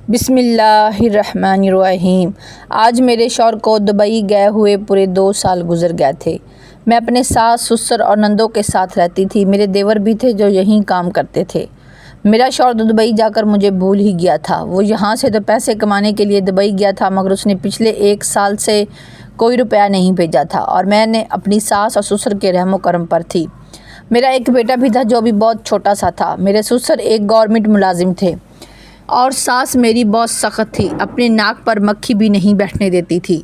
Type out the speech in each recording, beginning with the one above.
بسم اللہ الرحمن الرحیم۔ آج میرے شوہر کو دبئی گئے ہوئے پورے 2 سال گزر گئے تھے۔ میں اپنے ساس سسر اور نندوں کے ساتھ رہتی تھی۔ میرے دیور بھی تھے جو یہیں کام کرتے تھے۔ میرا شوہر تو دبئی جا کر مجھے بھول ہی گیا تھا۔ وہ یہاں سے تو پیسے کمانے کے لیے دبئی گیا تھا، مگر اس نے پچھلے 1 سال سے کوئی روپیہ نہیں بھیجا تھا، اور میں نے اپنی ساس اور سسر کے رحم و کرم پر تھی۔ میرا ایک بیٹا بھی تھا جو بھی بہت چھوٹا سا تھا۔ میرے سسر ایک گورنمنٹ ملازم تھے اور ساس میری بہت سخت تھی، اپنے ناک پر مکھی بھی نہیں بیٹھنے دیتی تھی۔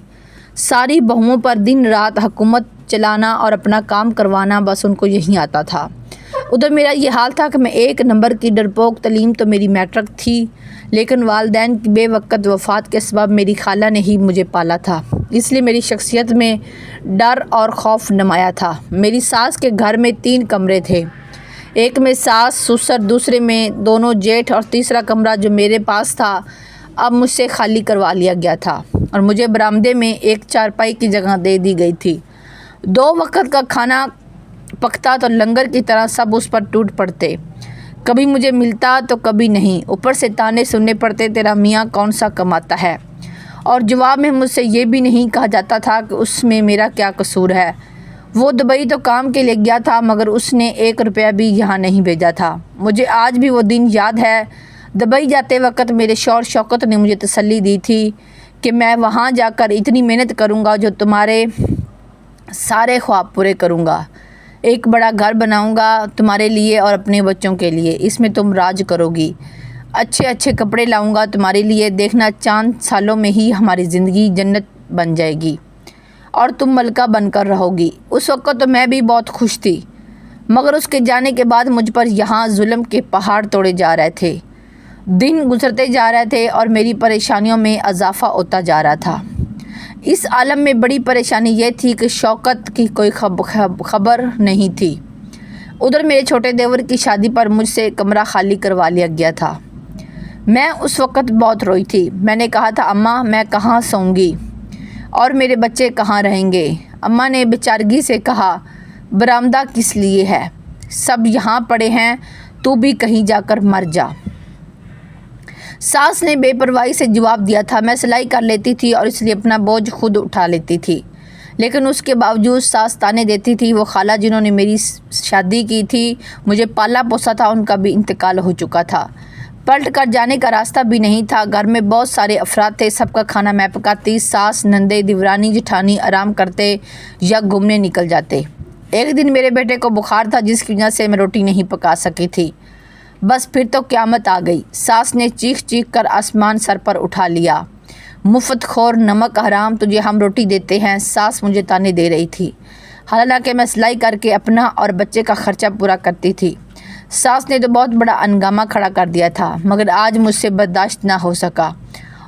ساری بہوؤں پر دن رات حکومت چلانا اور اپنا کام کروانا، بس ان کو یہی آتا تھا۔ ادھر میرا یہ حال تھا کہ میں 1 نمبر کی ڈرپوک، تعلیم تو میری میٹرک تھی، لیکن والدین کی بے وقت وفات کے سبب میری خالہ نے ہی مجھے پالا تھا، اس لیے میری شخصیت میں ڈر اور خوف نمایاں تھا۔ میری ساس کے گھر میں 3 کمرے تھے، ایک میں ساس سسر، دوسرے میں دونوں جیٹھ، اور تیسرا کمرہ جو میرے پاس تھا اب مجھ سے خالی کروا لیا گیا تھا، اور مجھے برآمدے میں ایک چارپائی کی جگہ دے دی گئی تھی۔ 2 وقت کا کھانا پکتا تو لنگر کی طرح سب اس پر ٹوٹ پڑتے، کبھی مجھے ملتا تو کبھی نہیں، اوپر سے تانے سننے پڑتے، تیرا میاں کون سا کماتا ہے، اور جواب میں مجھ سے یہ بھی نہیں کہا جاتا تھا کہ اس میں میرا کیا قصور ہے۔ وہ دبئی تو کام کے لیے گیا تھا، مگر اس نے 1 روپیہ بھی یہاں نہیں بھیجا تھا۔ مجھے آج بھی وہ دن یاد ہے۔ دبئی جاتے وقت میرے شوہر شوکت نے مجھے تسلی دی تھی کہ میں وہاں جا کر اتنی محنت کروں گا جو تمہارے سارے خواب پورے کروں گا، ایک بڑا گھر بناؤں گا تمہارے لیے اور اپنے بچوں کے لیے، اس میں تم راج کرو گی، اچھے اچھے کپڑے لاؤں گا تمہارے لیے، دیکھنا چاند سالوں میں ہی ہماری زندگی جنت بن جائے گی اور تم ملکہ بن کر رہو گی۔ اس وقت تو میں بھی بہت خوش تھی، مگر اس کے جانے کے بعد مجھ پر یہاں ظلم کے پہاڑ توڑے جا رہے تھے، دن گزرتے جا رہے تھے اور میری پریشانیوں میں اضافہ ہوتا جا رہا تھا۔ اس عالم میں بڑی پریشانی یہ تھی کہ شوکت کی کوئی خبر نہیں تھی۔ ادھر میرے چھوٹے دیور کی شادی پر مجھ سے کمرہ خالی کروا لیا گیا تھا۔ میں اس وقت بہت روئی تھی۔ میں نے کہا تھا، اماں میں کہاں سوؤں گی اور میرے بچے کہاں رہیں گے؟ اماں نے بیچارگی سے کہا، برآمدہ کس لیے ہے، سب یہاں پڑے ہیں، تو بھی کہیں جا کر مر جا۔ ساس نے بے پرواہی سے جواب دیا تھا، میں سلائی کر لیتی تھی اور اس لیے اپنا بوجھ خود اٹھا لیتی تھی، لیکن اس کے باوجود ساس تانے دیتی تھی۔ وہ خالہ جنہوں نے میری شادی کی تھی، مجھے پالا پوسا تھا، ان کا بھی انتقال ہو چکا تھا، پلٹ کر جانے کا راستہ بھی نہیں تھا۔ گھر میں بہت سارے افراد تھے، سب کا کھانا میں پکاتی، ساس نندے دیورانی جٹھانی آرام کرتے یا گھومنے نکل جاتے۔ ایک دن میرے بیٹے کو بخار تھا، جس کی وجہ سے میں روٹی نہیں پکا سکی تھی۔ بس پھر تو قیامت آ گئی۔ ساس نے چیخ چیخ کر آسمان سر پر اٹھا لیا، مفت خور، نمک حرام، تجھے ہم روٹی دیتے ہیں۔ ساس مجھے تانے دے رہی تھی، حالانکہ میں سلائی کر کے اپنا اور بچے کا خرچہ پورا کرتی تھی۔ ساس نے تو بہت بڑا ہنگامہ کھڑا کر دیا تھا، مگر آج مجھ سے برداشت نہ ہو سکا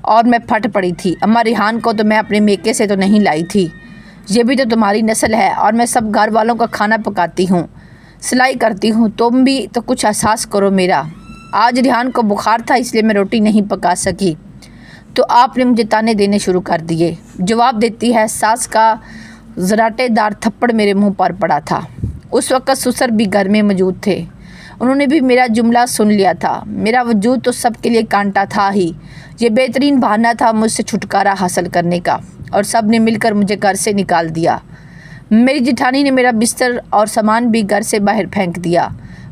اور میں پھٹ پڑی تھی۔ اماں ریحان کو تو میں اپنے میکے سے تو نہیں لائی تھی، یہ بھی تو تمہاری نسل ہے، اور میں سب گھر والوں کا کھانا پکاتی ہوں، سلائی کرتی ہوں، تم بھی تو کچھ احساس کرو میرا۔ آج ریحان کو بخار تھا، اس لیے میں روٹی نہیں پکا سکی، تو آپ نے مجھے تانے دینے شروع کر دیے۔ جواب دیتی ہے، ساس کا زراٹے دار تھپڑ میرے منہ پر پڑا تھا۔ اس وقت سسر بھی گھر میں موجود تھے، انہوں نے بھی میرا جملہ سن لیا تھا۔ میرا وجود تو سب کے لیے کانٹا تھا ہی، یہ بہترین بہانہ تھا مجھ سے چھٹکارا حاصل کرنے کا، اور سب نے مل کر مجھے گھر سے نکال دیا۔ میری جٹھانی نے میرا بستر اور سامان بھی گھر سے باہر پھینک دیا۔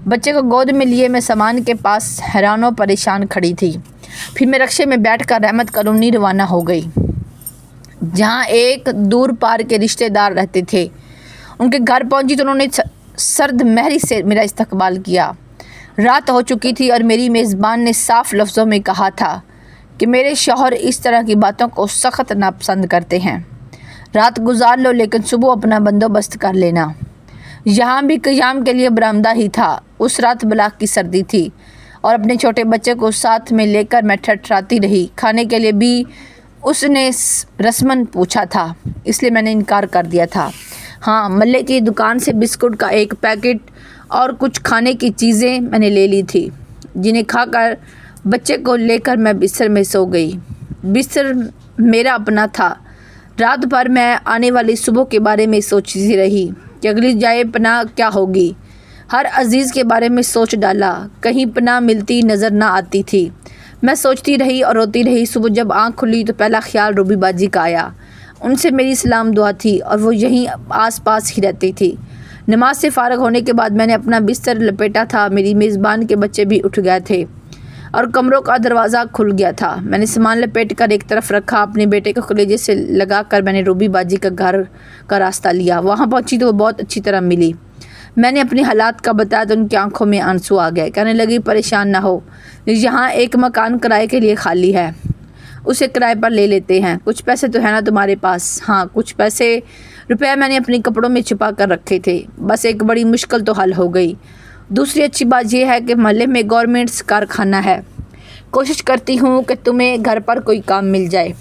بچے کو گود میں لیے میں سامان کے پاس حیران و پریشان کھڑی تھی۔ پھر میں رکشے میں بیٹھ کر رحمت کالونی روانہ ہو گئی، جہاں ایک دور پار کے رشتہ دار رہتے تھے۔ ان کے گھر پہنچی تو انہوں نے سرد مہری سے میرا استقبال کیا۔ رات ہو چکی تھی اور میری میزبان نے صاف لفظوں میں کہا تھا کہ میرے شوہر اس طرح کی باتوں کو سخت ناپسند کرتے ہیں، رات گزار لو لیکن صبح اپنا بندوبست کر لینا۔ یہاں بھی قیام کے لیے برآمدہ ہی تھا۔ اس رات بلاخ کی سردی تھی اور اپنے چھوٹے بچے کو ساتھ میں لے کر میں ٹھٹھراتی رہی۔ کھانے کے لیے بھی اس نے رسماً پوچھا تھا، اس لیے میں نے انکار کر دیا تھا۔ ہاں، ملے کی دکان سے بسکٹ کا ایک پیکٹ اور کچھ کھانے کی چیزیں میں نے لے لی تھی، جنہیں کھا کر بچے کو لے کر میں بستر میں سو گئی۔ بستر میرا اپنا تھا۔ رات بھر میں آنے والی صبح کے بارے میں سوچتی رہی کہ اگلی جائے پناہ کیا ہوگی۔ ہر عزیز کے بارے میں سوچ ڈالا، کہیں پناہ ملتی نظر نہ آتی تھی۔ میں سوچتی رہی اور روتی رہی۔ صبح جب آنکھ کھلی تو پہلا خیال روبی باجی کا آیا۔ ان سے میری سلام دعا تھی اور وہ یہیں آس پاس ہی رہتی تھی۔ نماز سے فارغ ہونے کے بعد میں نے اپنا بستر لپیٹا تھا۔ میری میزبان کے بچے بھی اٹھ گئے تھے اور کمروں کا دروازہ کھل گیا تھا۔ میں نے سامان لپیٹ کر ایک طرف رکھا۔ اپنے بیٹے کو کلیجے سے لگا کر میں نے روبی باجی کا گھر کا راستہ لیا۔ وہاں پہنچی تو وہ بہت اچھی طرح ملی۔ میں نے اپنے حالات کا بتایا تو ان کی آنکھوں میں آنسو آ گئے۔ کہنے لگی پریشان نہ ہو، یہاں ایک مکان کرائے کے لیے خالی ہے، اسے کرائے پر لے لیتے ہیں۔ کچھ پیسے تو ہے نا تمہارے پاس؟ ہاں، کچھ روپے میں نے اپنے کپڑوں میں چھپا کر رکھے تھے۔ بس ایک بڑی مشکل تو حل ہو گئی۔ دوسری اچھی بات یہ ہے کہ محلے میں گورنمنٹ کارخانہ ہے، کوشش کرتی ہوں کہ تمہیں گھر پر کوئی کام مل جائے۔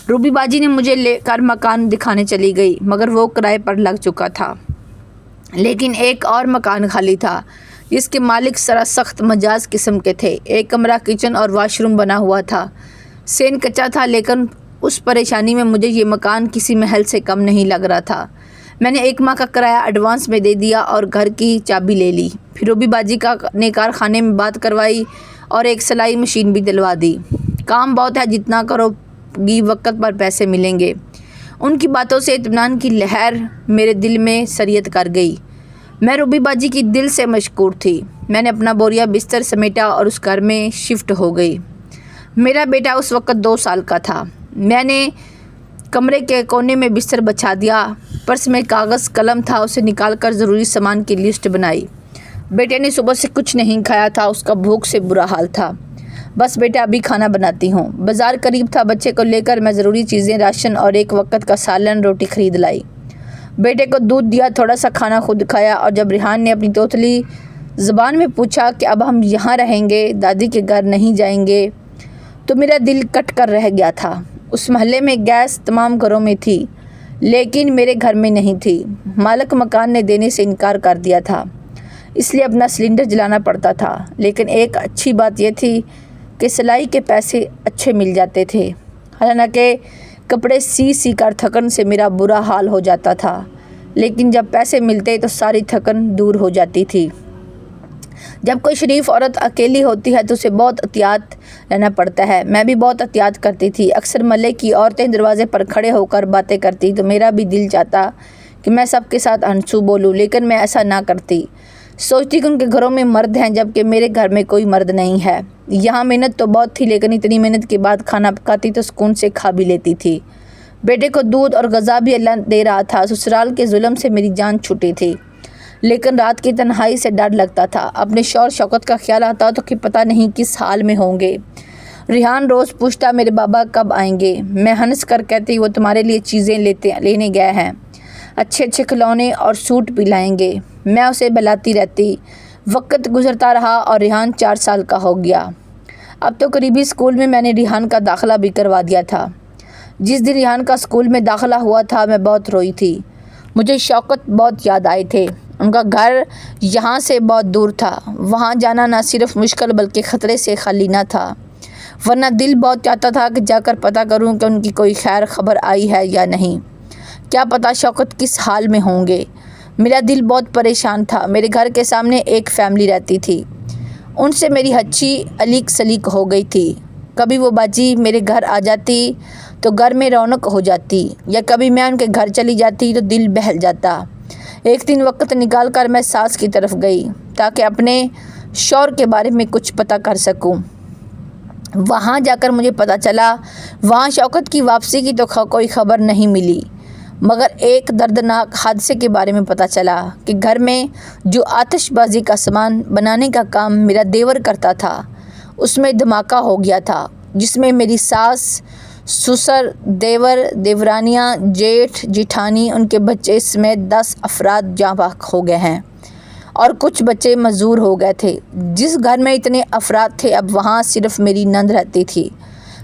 روبی باجی نے مجھے لے کر مکان دکھانے چلی گئی، مگر وہ کرائے پر لگ چکا تھا۔ لیکن ایک اور مکان خالی تھا جس کے مالک ذرا سخت مزاج قسم کے تھے۔ ایک کمرہ، کچن اور واش روم بنا ہوا تھا۔ سین کچا تھا، لیکن اس پریشانی میں مجھے یہ مکان کسی محل سے کم نہیں لگ رہا تھا۔ میں نے 1 ماہ کا کرایہ ایڈوانس میں دے دیا اور گھر کی چابی لے لی۔ پھر روبی باجی نے کارخانے میں بات کروائی اور ایک سلائی مشین بھی دلوا دی۔ کام بہت ہے، جتنا کرو گی وقت پر پیسے ملیں گے۔ ان کی باتوں سے اطمینان کی لہر میرے دل میں سریت کر گئی۔ میں روبی باجی کی دل سے مشکور تھی۔ میں نے اپنا بوریا بستر سمیٹا اور اس گھر میں شفٹ ہو گئی۔ میرا بیٹا اس وقت 2 سال کا تھا۔ میں نے کمرے کے کونے میں بستر بچھا دیا۔ پرس میں کاغذ قلم تھا، اسے نکال کر ضروری سامان کی لسٹ بنائی۔ بیٹے نے صبح سے کچھ نہیں کھایا تھا، اس کا بھوک سے برا حال تھا۔ بس بیٹا ابھی کھانا بناتی ہوں۔ بازار قریب تھا، بچے کو لے کر میں ضروری چیزیں، راشن اور ایک وقت کا سالن روٹی خرید لائی۔ بیٹے کو دودھ دیا، تھوڑا سا کھانا خود کھایا، اور جب ریحان نے اپنی توتلی زبان میں پوچھا کہ اب ہم یہاں رہیں گے، دادی کے گھر نہیں جائیں گے، تو میرا دل کٹ کر رہ گیا تھا۔ اس محلے میں گیس تمام گھروں میں تھی، لیکن میرے گھر میں نہیں تھی۔ مالک مکان نے دینے سے انکار کر دیا تھا، اس لیے اپنا سلنڈر جلانا پڑتا تھا۔ لیکن ایک اچھی بات یہ تھی کہ سلائی کے پیسے اچھے مل جاتے تھے۔ حالانکہ کپڑے سی کر تھکن سے میرا برا حال ہو جاتا تھا، لیکن جب پیسے ملتے تو ساری تھکن دور ہو جاتی تھی۔ جب کوئی شریف عورت اکیلی ہوتی ہے تو اسے بہت احتیاط رہنا پڑتا ہے۔ میں بھی بہت احتیاط کرتی تھی۔ اکثر محلے کی عورتیں دروازے پر کھڑے ہو کر باتیں کرتی تو میرا بھی دل چاہتا کہ میں سب کے ساتھ ہنسوں بولوں، لیکن میں ایسا نہ کرتی۔ سوچتی کہ ان کے گھروں میں مرد ہیں، جبکہ میرے گھر میں کوئی مرد نہیں ہے۔ یہاں محنت تو بہت تھی، لیکن اتنی محنت کے بعد کھانا پکاتی تو سکون سے کھا بھی لیتی تھی۔ بیٹے کو دودھ اور غذا بھی اللہ دے رہا تھا۔ سسرال کے ظلم سے میری جان چھوٹی تھی، لیکن رات کی تنہائی سے ڈر لگتا تھا۔ اپنے شوہر شوکت کا خیال آتا تو کہ پتہ نہیں کس حال میں ہوں گے۔ ریحان روز پوچھتا میرے بابا کب آئیں گے۔ میں ہنس کر کہتی وہ تمہارے لیے چیزیں لینے گئے ہیں، اچھے اچھے کھلونے اور سوٹ بھی لائیں گے۔ میں اسے بلاتی رہتی۔ وقت گزرتا رہا اور ریحان 4 سال کا ہو گیا۔ اب تو قریبی اسکول میں میں نے ریحان کا داخلہ بھی کروا دیا تھا۔ جس دن ریحان کا اسکول میں داخلہ ہوا تھا میں بہت روئی تھی۔ مجھے شوکت بہت یاد آئے تھے۔ ان کا گھر یہاں سے بہت دور تھا، وہاں جانا نہ صرف مشکل بلکہ خطرے سے خالی نہ تھا، ورنہ دل بہت چاہتا تھا کہ جا کر پتہ کروں کہ ان کی کوئی خیر خبر آئی ہے یا نہیں۔ کیا پتہ شوکت کس حال میں ہوں گے۔ میرا دل بہت پریشان تھا۔ میرے گھر کے سامنے ایک فیملی رہتی تھی، ان سے میری ہچی علیق سلیق ہو گئی تھی۔ کبھی وہ باجی میرے گھر آ جاتی تو گھر میں رونق ہو جاتی، یا کبھی میں ان کے گھر چلی جاتی تو دل بہل جاتا۔ ایک دن وقت نکال کر میں ساس کی طرف گئی تاکہ اپنے شوہر کے بارے میں کچھ پتہ کر سکوں۔ وہاں جا کر مجھے پتہ چلا وہاں شوکت کی واپسی کی تو کوئی خبر نہیں ملی، مگر ایک دردناک حادثے کے بارے میں پتہ چلا کہ گھر میں جو آتش بازی کا سامان بنانے کا کام میرا دیور کرتا تھا، اس میں دھماکہ ہو گیا تھا، جس میں میری ساس، سسر، دیور، دیورانیاں، جیٹھ، جیٹھانی، ان کے بچے سمیت 10 افراد جاں بحق ہو گئے ہیں اور کچھ بچے معذور ہو گئے تھے۔ جس گھر میں اتنے افراد تھے اب وہاں صرف میری نند رہتی تھی۔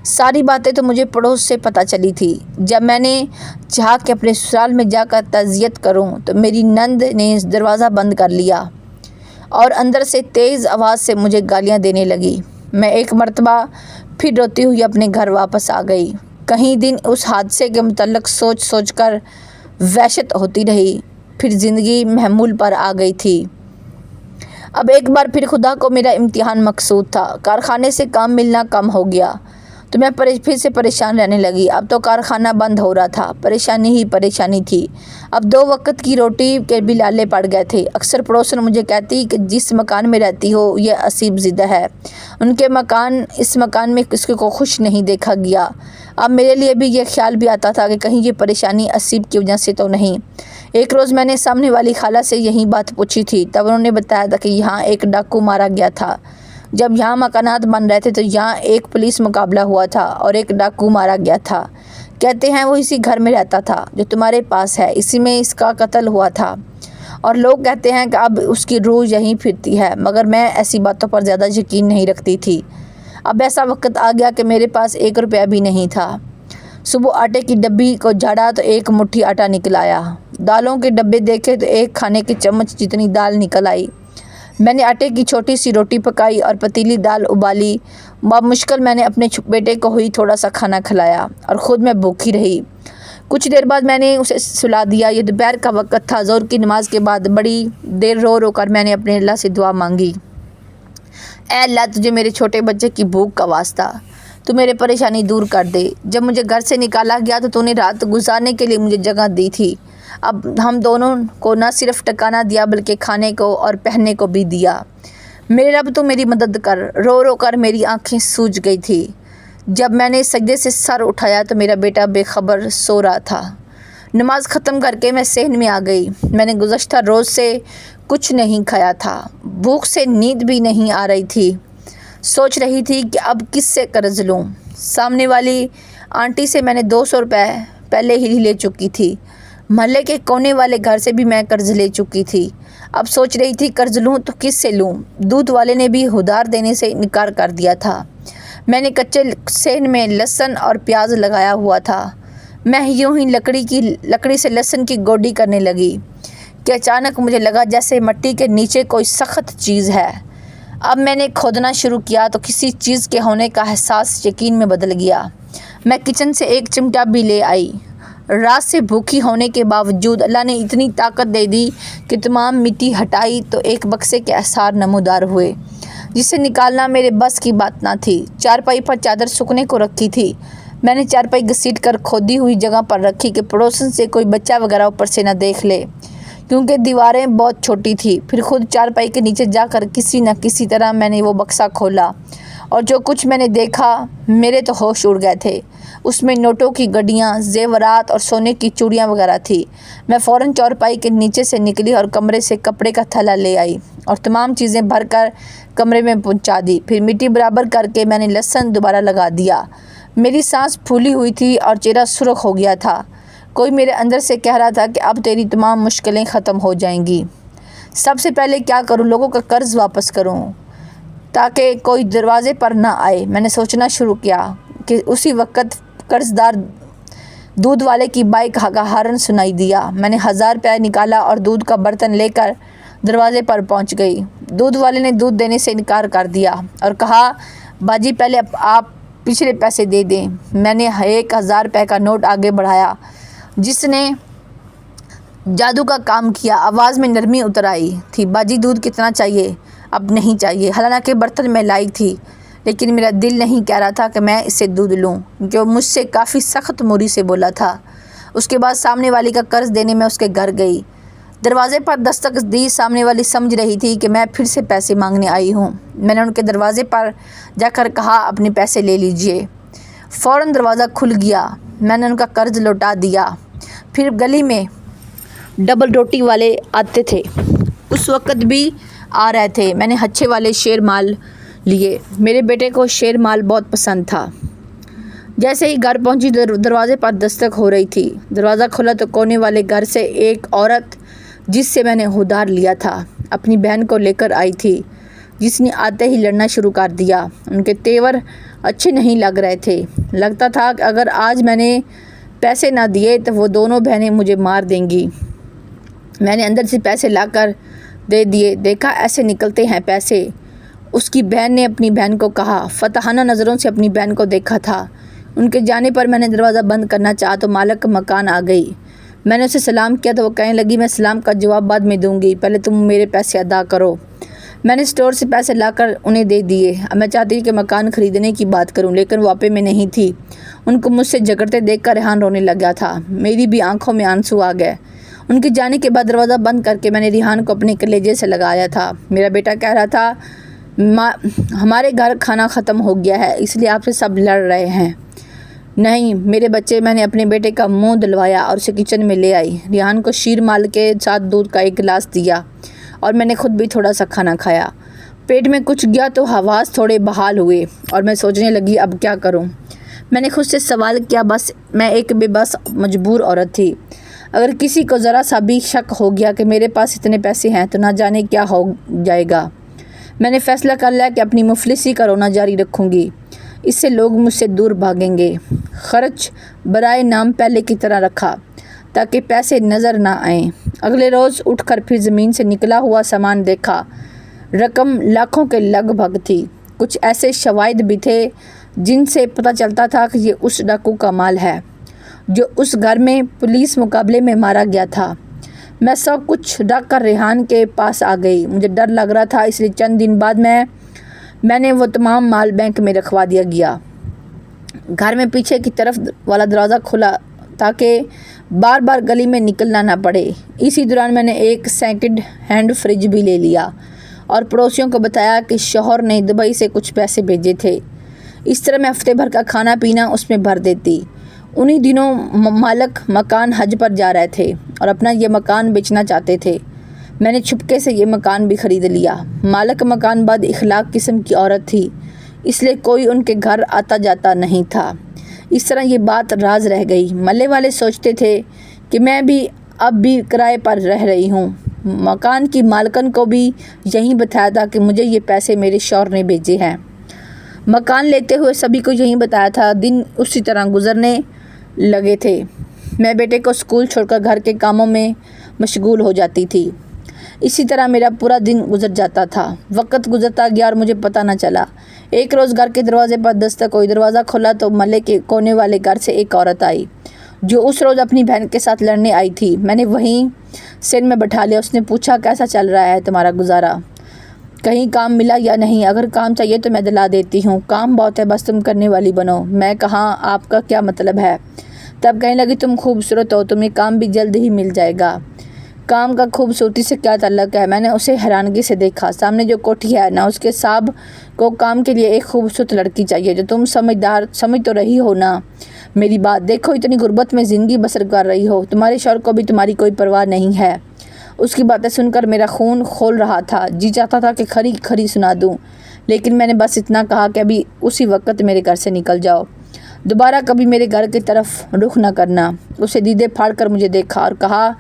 ساری باتیں تو مجھے پڑوس سے پتہ چلی تھی۔ جب میں نے چاہا کہ اپنے سسرال میں جا کر تعزیت کروں تو میری نند نے دروازہ بند کر لیا اور اندر سے تیز آواز سے مجھے گالیاں دینے لگی۔ میں ایک مرتبہ پھر روتی ہوئی اپنے گھر واپس آ گئی۔ کئی دن اس حادثے کے متعلق سوچ کر وحشت ہوتی رہی، پھر زندگی محمول پر آ گئی تھی۔ اب ایک بار پھر خدا کو میرا امتحان مقصود تھا۔ کارخانے سے کام ملنا کم ہو گیا تو میں پھر سے پریشان رہنے لگی۔ اب تو کارخانہ بند ہو رہا تھا، پریشانی ہی پریشانی تھی۔ اب 2 وقت کی روٹی کے بھی لالے پڑ گئے تھے۔ اکثر پڑوسن مجھے کہتی کہ جس مکان میں رہتی ہو یہ عصیب زدہ ہے، ان کے مکان اس مکان میں کسی کو خوش نہیں دیکھا گیا۔ اب میرے لیے بھی یہ خیال بھی آتا تھا کہ کہیں یہ پریشانی عصیب کی وجہ سے تو نہیں۔ ایک روز میں نے سامنے والی خالہ سے یہی بات پوچھی تھی، تب انہوں نے بتایا تھا کہ یہاں ایک ڈاکو مارا گیا تھا۔ جب یہاں مکانات بن رہے تھے تو یہاں ایک پولیس مقابلہ ہوا تھا اور ایک ڈاکو مارا گیا تھا۔ کہتے ہیں وہ اسی گھر میں رہتا تھا جو تمہارے پاس ہے، اسی میں اس کا قتل ہوا تھا، اور لوگ کہتے ہیں کہ اب اس کی روح یہیں پھرتی ہے، مگر میں ایسی باتوں پر زیادہ یقین نہیں رکھتی تھی۔ اب ایسا وقت آ گیا کہ میرے پاس 1 روپیہ بھی نہیں تھا۔ صبح آٹے کی ڈبی کو جھاڑا تو 1 مٹھی آٹا نکل آیا۔ دالوں کے ڈبے دیکھے تو 1 کھانے کے چمچ جتنی دال نکل آئی۔ میں نے آٹے کی چھوٹی سی روٹی پکائی اور پتیلی دال ابالی۔ بمشکل میں نے اپنے بیٹے کو ہوئی تھوڑا سا کھانا کھلایا اور خود میں بھوکی رہی۔ کچھ دیر بعد میں نے اسے سلا دیا۔ یہ دوپہر کا وقت تھا۔ ظہر کی نماز کے بعد بڑی دیر رو رو کر میں نے اپنے اللہ سے دعا مانگی، اے اللہ، تجھے میرے چھوٹے بچے کی بھوک کا واسطہ، تو میرے پریشانی دور کر دے۔ جب مجھے گھر سے نکالا گیا تو نے رات گزارنے کے لیے مجھے جگہ دی تھی۔ اب ہم دونوں کو نہ صرف ٹکانہ دیا بلکہ کھانے کو اور پہننے کو بھی دیا۔ میرے رب تو میری مدد کر۔ رو رو کر میری آنکھیں سوج گئی تھی۔ جب میں نے سجدے سے سر اٹھایا تو میرا بیٹا بے خبر سو رہا تھا۔ نماز ختم کر کے میں صحن میں آ گئی۔ میں نے گزشتہ روز سے کچھ نہیں کھایا تھا، بھوک سے نیند بھی نہیں آ رہی تھی۔ سوچ رہی تھی کہ اب کس سے قرض لوں۔ سامنے والی آنٹی سے میں نے 200 روپے پہلے ہی لے چکی تھی۔ محلے کے کونے والے گھر سے بھی میں قرض لے چکی تھی۔ اب سوچ رہی تھی قرض لوں تو کس سے لوں۔ دودھ والے نے بھی ادھار دینے سے انکار کر دیا تھا۔ میں نے کچے صحن میں لہسن اور پیاز لگایا ہوا تھا۔ میں یوں ہی لکڑی سے لہسن کی گوڈی کرنے لگی کہ اچانک مجھے لگا جیسے مٹی کے نیچے کوئی سخت چیز ہے۔ اب میں نے کھودنا شروع کیا تو کسی چیز کے ہونے کا احساس یقین میں بدل گیا۔ میں کچن سے 1 چمٹا بھی لے آئی۔ رات سے بھوکی ہونے کے باوجود اللہ نے اتنی طاقت دے دی کہ تمام مٹی ہٹائی تو ایک بکسے کے آثار نمودار ہوئے، جسے نکالنا میرے بس کی بات نہ تھی۔ چارپائی پر چادر سکنے کو رکھی تھی۔ میں نے چارپائی گھسیٹ کر کھودی ہوئی جگہ پر رکھی کہ پڑوسن سے کوئی بچہ وغیرہ اوپر سے نہ دیکھ لے، کیونکہ دیواریں بہت چھوٹی تھی۔ پھر خود چارپائی کے نیچے جا کر کسی نہ کسی طرح میں نے وہ بکسا کھولا، اور جو کچھ میں نے دیکھا میرے تو ہوش اڑ گئے تھے۔ اس میں نوٹوں کی گڈیاں، زیورات اور سونے کی چوڑیاں وغیرہ تھی۔ میں فوراً چارپائی کے نیچے سے نکلی اور کمرے سے کپڑے کا تھیلا لے آئی اور تمام چیزیں بھر کر کمرے میں پہنچا دی۔ پھر مٹی برابر کر کے میں نے لہسن دوبارہ لگا دیا۔ میری سانس پھولی ہوئی تھی اور چہرہ سرخ ہو گیا تھا۔ کوئی میرے اندر سے کہہ رہا تھا کہ اب تیری تمام مشکلیں ختم ہو جائیں گی۔ سب سے پہلے کیا کروں؟ لوگوں کا قرض واپس کروں تاکہ کوئی دروازے پر نہ آئے۔ میں نے سوچنا شروع کیا کہ اسی وقت قرضدار دودھ والے کی بائک کا ہارن سنائی دیا۔ میں نے 1000 روپے نکالا اور دودھ کا برتن لے کر دروازے پر پہنچ گئی۔ دودھ والے نے دودھ دینے سے انکار کر دیا اور کہا، باجی پہلے آپ پچھلے پیسے دے دیں۔ میں نے 1000 روپے کا نوٹ آگے بڑھایا، جس نے جادو کا کام کیا۔ آواز میں نرمی اتر آئی تھی، باجی دودھ کتنا چاہیے؟ اب نہیں چاہیے۔ حالانکہ برتن میں لائی تھی، لیکن میرا دل نہیں کہہ رہا تھا کہ میں اسے دودھ لوں، جو مجھ سے کافی سخت موری سے بولا تھا۔ اس کے بعد سامنے والی کا قرض دینے میں اس کے گھر گئی۔ دروازے پر دستک دی۔ سامنے والی سمجھ رہی تھی کہ میں پھر سے پیسے مانگنے آئی ہوں۔ میں نے ان کے دروازے پر جا کر کہا، اپنے پیسے لے لیجئے۔ فوراً دروازہ کھل گیا۔ میں نے ان کا قرض لوٹا دیا۔ پھر گلی میں ڈبل روٹی والے آتے تھے، اس وقت بھی آ رہے تھے۔ میں نے ہچھے والے شیر مال لیے۔ میرے بیٹے کو شیر مال بہت پسند تھا۔ جیسے ہی گھر پہنچی دروازے پر دستک ہو رہی تھی۔ دروازہ کھلا تو کونے والے گھر سے ایک عورت، جس سے میں نے ادھار لیا تھا، اپنی بہن کو لے کر آئی تھی، جس نے آتے ہی لڑنا شروع کر دیا۔ ان کے تیور اچھے نہیں لگ رہے تھے۔ لگتا تھا کہ اگر آج میں نے پیسے نہ دیے تو وہ دونوں بہنیں مجھے مار دیں گی۔ میں نے اندر سے پیسے لا کر دے دیے۔ دیکھا ایسے نکلتے ہیں پیسے، اس کی بہن نے اپنی بہن کو کہا۔ فتحانہ نظروں سے اپنی بہن کو دیکھا تھا۔ ان کے جانے پر میں نے دروازہ بند کرنا چاہا تو مالک مکان آ گئی۔ میں نے اسے سلام کیا تو وہ کہنے لگی، میں سلام کا جواب بعد میں دوں گی، پہلے تم میرے پیسے ادا کرو۔ میں نے اسٹور سے پیسے لا کر انہیں دے دیے۔ اب میں چاہتی کہ مکان خریدنے کی بات کروں، لیکن وہ واپے میں نہیں تھی۔ ان کو مجھ سے جھگڑتے دیکھ کر ریحان رونے لگا تھا۔ میری بھی آنکھوں میں آنسو آ گئے۔ ان کے جانے کے بعد دروازہ بند کر کے میں نے ریحان کو اپنے کلیجے سے لگایا تھا۔ میرا بیٹا کہہ رہا تھا، ماں ہمارے گھر کھانا ختم ہو گیا ہے، اس لیے آپ سے سب لڑ رہے ہیں۔ نہیں میرے بچے، میں نے اپنے بیٹے کا منہ دلوایا اور اسے کچن میں لے آئی۔ ریحان کو شیر مال کے ساتھ دودھ کا ایک گلاس دیا اور میں نے خود بھی تھوڑا سا کھانا کھایا۔ پیٹ میں کچھ گیا تو حواس تھوڑے بحال ہوئے اور میں سوچنے لگی اب کیا کروں۔ میں نے خود سے سوال کیا، بس میں ایک بے بس مجبور عورت تھی۔ اگر کسی کو ذرا سا بھی شک ہو گیا کہ میرے پاس اتنے پیسے ہیں تو نہ جانے کیا ہو جائے گا۔ میں نے فیصلہ کر لیا کہ اپنی مفلسی کا رونا جاری رکھوں گی، اس سے لوگ مجھ سے دور بھاگیں گے۔ خرچ برائے نام پہلے کی طرح رکھا تاکہ پیسے نظر نہ آئیں۔ اگلے روز اٹھ کر پھر زمین سے نکلا ہوا سامان دیکھا، رقم لاکھوں کے لگ بھگ تھی۔ کچھ ایسے شواہد بھی تھے جن سے پتہ چلتا تھا کہ یہ اس ڈاکو کا مال ہے جو اس گھر میں پولیس مقابلے میں مارا گیا تھا۔ میں سب کچھ رکھ کر ریحان کے پاس آ گئی۔ مجھے ڈر لگ رہا تھا، اس لیے چند دن بعد میں نے وہ تمام مال بینک میں رکھوا دیا گیا۔ گھر میں پیچھے کی طرف والا دروازہ کھلا تاکہ بار بار گلی میں نکلنا نہ پڑے۔ اسی دوران میں نے ایک سیکنڈ ہینڈ فریج بھی لے لیا اور پڑوسیوں کو بتایا کہ شوہر نے دبئی سے کچھ پیسے بھیجے تھے۔ اس طرح میں ہفتے بھر کا کھانا پینا اس میں بھر دیتی۔ انہی دنوں مالک مکان حج پر جا رہے تھے اور اپنا یہ مکان بیچنا چاہتے تھے۔ میں نے چھپکے سے یہ مکان بھی خرید لیا۔ مالک مکان بد اخلاق قسم کی عورت تھی، اس لیے کوئی ان کے گھر آتا جاتا نہیں تھا۔ اس طرح یہ بات راز رہ گئی۔ محلے والے سوچتے تھے کہ میں بھی اب بھی کرائے پر رہ رہی ہوں۔ مکان کی مالکن کو بھی یہی بتایا تھا کہ مجھے یہ پیسے میرے شوہر نے بھیجے ہیں۔ مکان لیتے ہوئے سبھی کو یہی بتایا تھا۔ دن اسی طرح گزرنے لگے تھے۔ میں بیٹے کو اسکول چھوڑ کر گھر کے کاموں میں مشغول ہو جاتی تھی۔ اسی طرح میرا پورا دن گزر جاتا تھا۔ وقت گزرتا گیا اور مجھے پتہ نہ چلا۔ ایک روز گھر کے دروازے پر دستک ہوئی۔ دروازہ کھولا تو محلے کے کونے والے گھر سے ایک عورت آئی جو اس روز اپنی بہن کے ساتھ لڑنے آئی تھی۔ میں نے وہیں سین میں بٹھا لیا۔ اس نے پوچھا، کیسا چل رہا ہے تمہارا گزارا؟ کہیں کام ملا یا نہیں؟ اگر کام چاہیے تو میں دلا دیتی ہوں۔ کام بہت ہے، بس تم کرنے والی بنو۔ میں کہا، آپ کا کیا مطلب ہے؟ تب کہنے لگی، تم خوبصورت ہو، تمہیں کام بھی جلد ہی مل جائے گا۔ کام کا خوبصورتی سے کیا تعلق ہے؟ میں نے اسے حیرانگی سے دیکھا۔ سامنے جو کوٹھی ہے نا، اس کے صاحب کو کام کے لیے ایک خوبصورت لڑکی چاہیے۔ جو تم سمجھ تو رہی ہو نا میری بات؟ دیکھو اتنی غربت میں زندگی بسر کر رہی ہو، تمہارے شوہر کو بھی تمہاری کوئی پرواہ نہیں ہے۔ اس کی باتیں سن کر میرا خون کھول رہا تھا۔ جی چاہتا تھا کہ کھری کھری سنا دوں، لیکن میں نے بس اتنا کہا کہ ابھی اسی وقت میرے گھر سے نکل جاؤ، دوبارہ کبھی میرے گھر کی طرف رخ نہ کرنا۔ اسے دیدے پھاڑ کر مجھے دیکھا اور کہا،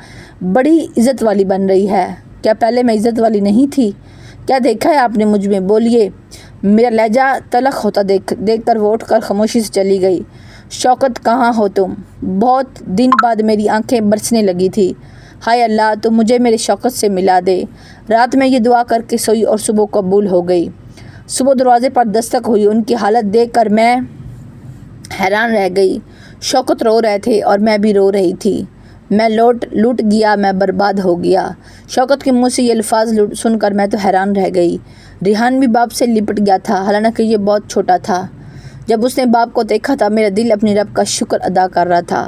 بڑی عزت والی بن رہی ہے۔ کیا پہلے میں عزت والی نہیں تھی؟ کیا دیکھا ہے آپ نے مجھ میں؟ بولیے۔ میرا لہجہ تلخ ہوتا دیکھ کر وہ اٹھ کر خاموشی سے چلی گئی۔ شوکت، کہاں ہو تم؟ بہت دن بعد میری آنکھیں برسنے لگی تھی۔ ہائے اللہ، تو مجھے میرے شوکت سے ملا دے۔ رات میں یہ دعا کر کے سوئی اور صبح قبول ہو گئی۔ صبح دروازے پر دستک ہوئی۔ ان کی حالت دیکھ کر میں حیران رہ گئی۔ شوکت رو رہے تھے اور میں بھی رو رہی تھی۔ میں لوٹ گیا، میں برباد ہو گیا۔ شوکت کے منہ سے یہ الفاظ سن کر میں تو حیران رہ گئی۔ ریحان بھی باپ سے لپٹ گیا تھا، حالانکہ یہ بہت چھوٹا تھا۔ جب اس نے باپ کو دیکھا تھا، میرا دل اپنی رب کا شکر ادا کر رہا تھا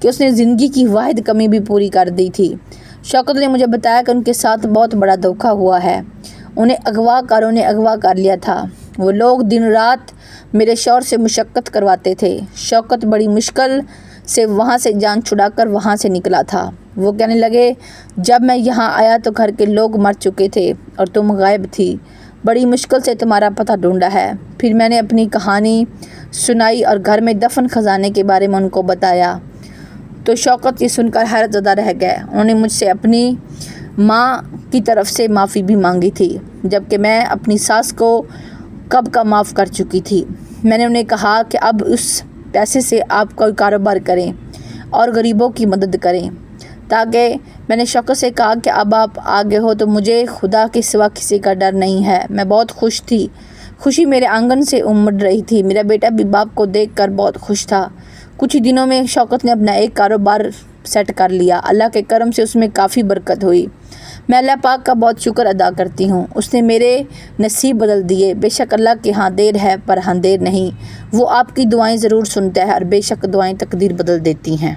کہ اس نے زندگی کی واحد کمی بھی پوری کر دی تھی۔ شوکت نے مجھے بتایا کہ ان کے ساتھ بہت بڑا دھوکہ ہوا ہے۔ انہیں اغوا کاروں نے اغوا کر لیا تھا۔ وہ لوگ دن رات میرے شوہر سے مشقت کرواتے تھے۔ شوکت بڑی مشکل سے وہاں سے جان چھڑا کر وہاں سے نکلا تھا۔ وہ کہنے لگے، جب میں یہاں آیا تو گھر کے لوگ مر چکے تھے اور تم غائب تھی۔ بڑی مشکل سے تمہارا پتہ ڈھونڈا ہے۔ پھر میں نے اپنی کہانی سنائی اور گھر میں دفن خزانے کے بارے میں ان کو بتایا تو شوکت یہ سن کر حیرت زدہ رہ گئے۔ انہوں نے مجھ سے اپنی ماں کی طرف سے معافی بھی مانگی تھی، جبکہ میں اپنی ساس کو کب کا معاف کر چکی تھی۔ میں نے انہیں کہا کہ اب اس پیسے سے آپ کوئی کاروبار کریں اور غریبوں کی مدد کریں، تاکہ میں نے شوکت سے کہا کہ اب آپ آگے ہو تو مجھے خدا کے سوا کسی کا ڈر نہیں ہے۔ میں بہت خوش تھی۔ خوشی میرے آنگن سے امڑ رہی تھی۔ میرا بیٹا بھی باپ کو دیکھ کر بہت خوش تھا۔ کچھ ہی دنوں میں شوکت نے اپنا ایک کاروبار سیٹ کر لیا۔ اللہ کے کرم سے اس میں کافی برکت ہوئی۔ میں اللہ پاک کا بہت شکر ادا کرتی ہوں، اس نے میرے نصیب بدل دیے۔ بے شک اللہ کے ہاں دیر ہے پر اندھیر نہیں، وہ آپ کی دعائیں ضرور سنتا ہے اور بے شک دعائیں تقدیر بدل دیتی ہیں۔